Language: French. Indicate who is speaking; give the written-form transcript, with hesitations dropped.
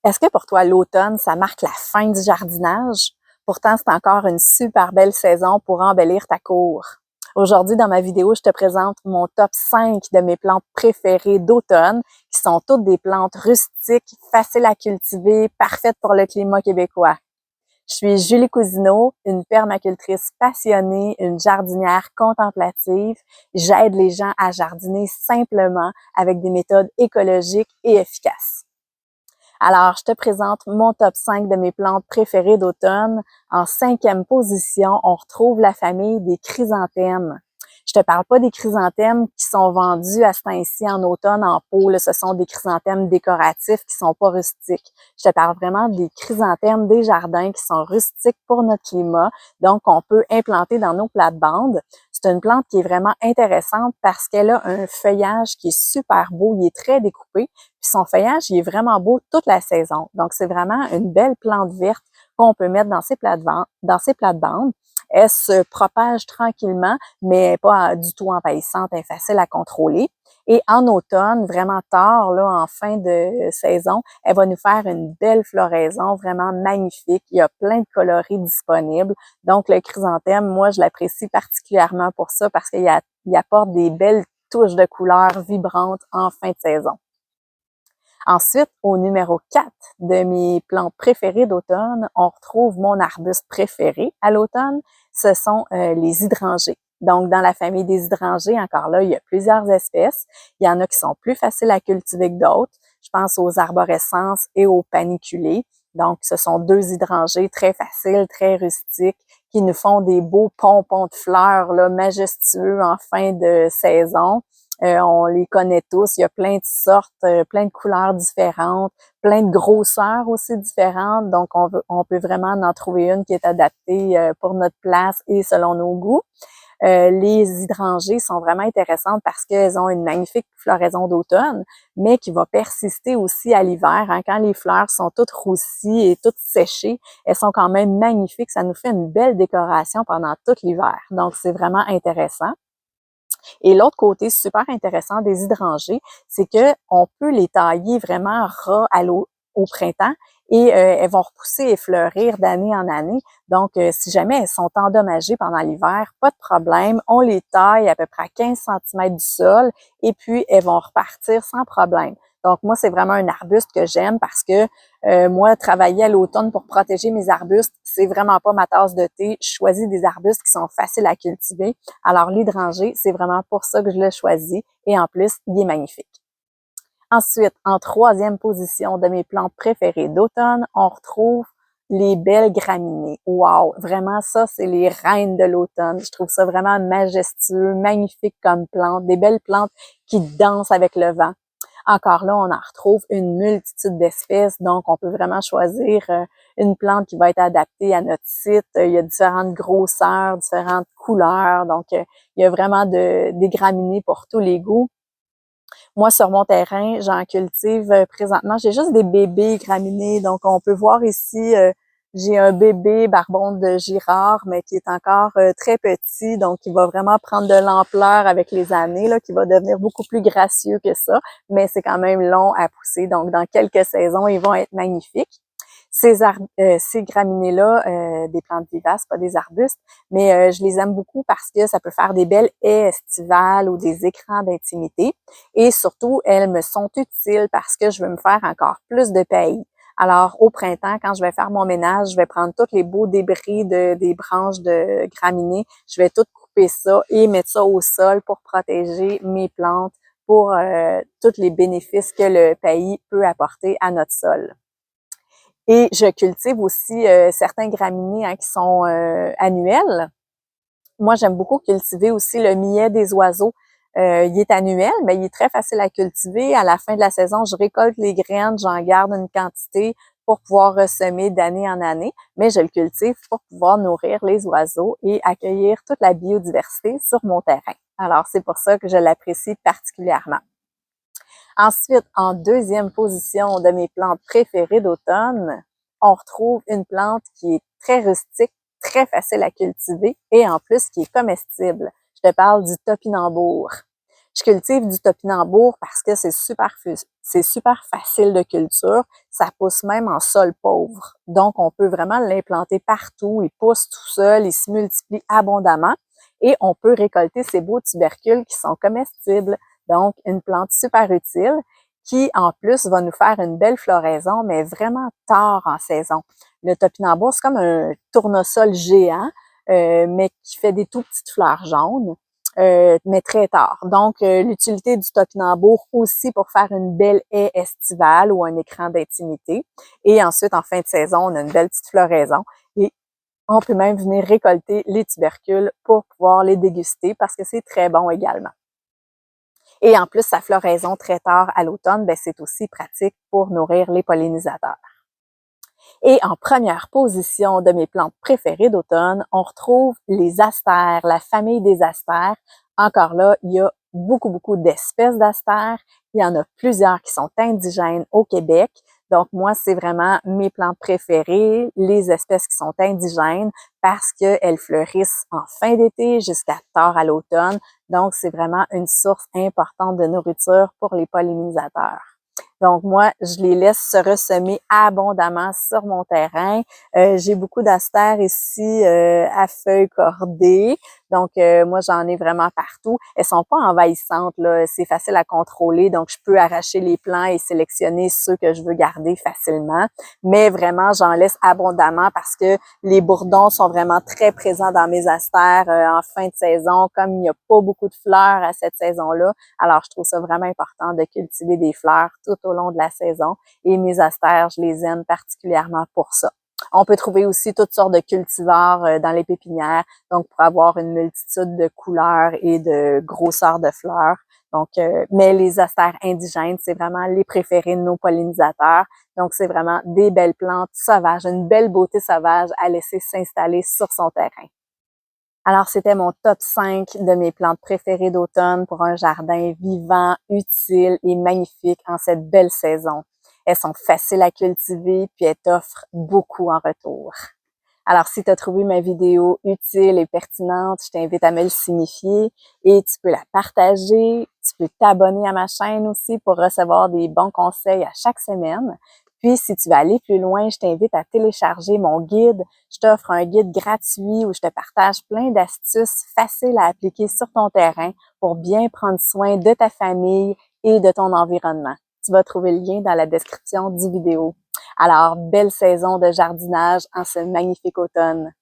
Speaker 1: Est-ce que pour toi, l'automne, ça marque la fin du jardinage? Pourtant, c'est encore une super belle saison pour embellir ta cour. Aujourd'hui, dans ma vidéo, je te présente mon top 5 de mes plantes préférées d'automne, qui sont toutes des plantes rustiques, faciles à cultiver, parfaites pour le climat québécois. Je suis Julie Cousineau, une permacultrice passionnée, une jardinière contemplative. J'aide les gens à jardiner simplement avec des méthodes écologiques et efficaces. Alors, je te présente mon top 5 de mes plantes préférées d'automne. En 5e position, on retrouve la famille des chrysanthèmes. Je te parle pas des chrysanthèmes qui sont vendus à ce temps-ci en automne en pot. Là, ce sont des chrysanthèmes décoratifs qui sont pas rustiques. Je te parle vraiment des chrysanthèmes des jardins qui sont rustiques pour notre climat. Donc, on peut implanter dans nos plates-bandes. C'est une plante qui est vraiment intéressante parce qu'elle a un feuillage qui est super beau. Il est très découpé. Puis son feuillage, il est vraiment beau toute la saison. Donc, c'est vraiment une belle plante verte qu'on peut mettre dans ses plates-bandes. Elle se propage tranquillement, mais pas du tout envahissante, elle est facile à contrôler. Et en automne, vraiment tard, là, en fin de saison, elle va nous faire une belle floraison vraiment magnifique. Il y a plein de coloris disponibles. Donc, le chrysanthème, moi, je l'apprécie particulièrement pour ça parce qu'il apporte des belles touches de couleurs vibrantes en fin de saison. Ensuite, au numéro 4 de mes plantes préférées d'automne, on retrouve mon arbuste préféré à l'automne, ce sont les hydrangées. Donc, dans la famille des hydrangées, encore là, il y a plusieurs espèces. Il y en a qui sont plus faciles à cultiver que d'autres. Je pense aux arborescences et aux paniculés. Donc, ce sont deux hydrangées très faciles, très rustiques, qui nous font des beaux pompons de fleurs là, majestueux en fin de saison. On les connaît tous, il y a plein de sortes, plein de couleurs différentes, plein de grosseurs aussi différentes. Donc, on peut vraiment en trouver une qui est adaptée pour notre place et selon nos goûts. Les hydrangées sont vraiment intéressantes parce qu'elles ont une magnifique floraison d'automne, mais qui va persister aussi à l'hiver. Hein. Quand les fleurs sont toutes roussies et toutes séchées, elles sont quand même magnifiques. Ça nous fait une belle décoration pendant tout l'hiver. Donc, c'est vraiment intéressant. Et l'autre côté super intéressant des hydrangées, c'est que on peut les tailler vraiment ras à l'eau au printemps et elles vont repousser et fleurir d'année en année. Donc, si jamais elles sont endommagées pendant l'hiver, pas de problème, on les taille à peu près à 15 cm du sol et puis elles vont repartir sans problème. Donc, moi, c'est vraiment un arbuste que j'aime parce que moi, travailler à l'automne pour protéger mes arbustes, c'est vraiment pas ma tasse de thé. Je choisis des arbustes qui sont faciles à cultiver. Alors, l'hydrangée, c'est vraiment pour ça que je l'ai choisi. Et en plus, il est magnifique. Ensuite, en 3e position de mes plantes préférées d'automne, on retrouve les belles graminées. Wow! Vraiment, ça, c'est les reines de l'automne. Je trouve ça vraiment majestueux, magnifique comme plante. Des belles plantes qui dansent avec le vent. Encore là, on en retrouve une multitude d'espèces, donc on peut vraiment choisir une plante qui va être adaptée à notre site. Il y a différentes grosseurs, différentes couleurs, donc il y a vraiment des graminées pour tous les goûts. Moi, sur mon terrain, j'en cultive présentement. J'ai juste des bébés graminées. Donc, on peut voir ici, j'ai un bébé barbon de Girard, mais qui est encore très petit. Donc, il va vraiment prendre de l'ampleur avec les années, là, qui va devenir beaucoup plus gracieux que ça. Mais c'est quand même long à pousser. Donc, dans quelques saisons, ils vont être magnifiques. Ces graminées-là, des plantes vivaces, pas des arbustes, mais je les aime beaucoup parce que ça peut faire des belles haies estivales ou des écrans d'intimité. Et surtout, elles me sont utiles parce que je veux me faire encore plus de paillis. Alors, au printemps, quand je vais faire mon ménage, je vais prendre tous les beaux débris des branches de graminées, je vais tout couper ça et mettre ça au sol pour protéger mes plantes, pour tous les bénéfices que le paillis peut apporter à notre sol. Et je cultive aussi certains graminées hein, qui sont annuels. Moi, j'aime beaucoup cultiver aussi le millet des oiseaux. Il est annuel, mais il est très facile à cultiver. À la fin de la saison, je récolte les graines, j'en garde une quantité pour pouvoir ressemer d'année en année, mais je le cultive pour pouvoir nourrir les oiseaux et accueillir toute la biodiversité sur mon terrain. Alors, c'est pour ça que je l'apprécie particulièrement. Ensuite, en 2e position de mes plantes préférées d'automne, on retrouve une plante qui est très rustique, très facile à cultiver et en plus qui est comestible. Je te parle du topinambour. Je cultive du topinambour parce que c'est super facile de culture. Ça pousse même en sol pauvre. Donc, on peut vraiment l'implanter partout. Il pousse tout seul, il se multiplie abondamment et on peut récolter ces beaux tubercules qui sont comestibles. Donc, une plante super utile qui, en plus, va nous faire une belle floraison, mais vraiment tard en saison. Le topinambour, c'est comme un tournesol géant, mais qui fait des tout petites fleurs jaunes. Mais très tard. Donc, l'utilité du topinambour aussi pour faire une belle haie estivale ou un écran d'intimité. Et ensuite, en fin de saison, on a une belle petite floraison. Et on peut même venir récolter les tubercules pour pouvoir les déguster parce que c'est très bon également. Et en plus, sa floraison très tard à l'automne, ben, c'est aussi pratique pour nourrir les pollinisateurs. Et en première position de mes plantes préférées d'automne, on retrouve les astères, la famille des astères. Encore là, il y a beaucoup d'espèces d'astères. Il y en a plusieurs qui sont indigènes au Québec. Donc, moi, c'est vraiment mes plantes préférées, les espèces qui sont indigènes parce qu'elles fleurissent en fin d'été jusqu'à tard à l'automne. Donc, c'est vraiment une source importante de nourriture pour les pollinisateurs. Donc, moi, je les laisse se ressemer abondamment sur mon terrain. J'ai beaucoup d'astères ici à feuilles cordées. Donc, moi, j'en ai vraiment partout. Elles sont pas envahissantes, là. C'est facile à contrôler. Donc, je peux arracher les plants et sélectionner ceux que je veux garder facilement. Mais vraiment, j'en laisse abondamment parce que les bourdons sont vraiment très présents dans mes astères en fin de saison. Comme il n'y a pas beaucoup de fleurs à cette saison-là, alors je trouve ça vraiment important de cultiver des fleurs tout au long de la saison. Et mes astères, je les aime particulièrement pour ça. On peut trouver aussi toutes sortes de cultivars dans les pépinières, donc pour avoir une multitude de couleurs et de grosseurs de fleurs. Donc, mais les astères indigènes, c'est vraiment les préférés de nos pollinisateurs. Donc, c'est vraiment des belles plantes sauvages, une belle beauté sauvage à laisser s'installer sur son terrain. Alors, c'était mon top 5 de mes plantes préférées d'automne pour un jardin vivant, utile et magnifique en cette belle saison. Elles sont faciles à cultiver puis elles t'offrent beaucoup en retour. Alors, si tu as trouvé ma vidéo utile et pertinente, je t'invite à me le signifier et tu peux la partager. Tu peux t'abonner à ma chaîne aussi pour recevoir des bons conseils à chaque semaine. Puis, si tu veux aller plus loin, je t'invite à télécharger mon guide. Je t'offre un guide gratuit où je te partage plein d'astuces faciles à appliquer sur ton terrain pour bien prendre soin de ta famille et de ton environnement. Tu vas trouver le lien dans la description du vidéo. Alors, belle saison de jardinage en ce magnifique automne.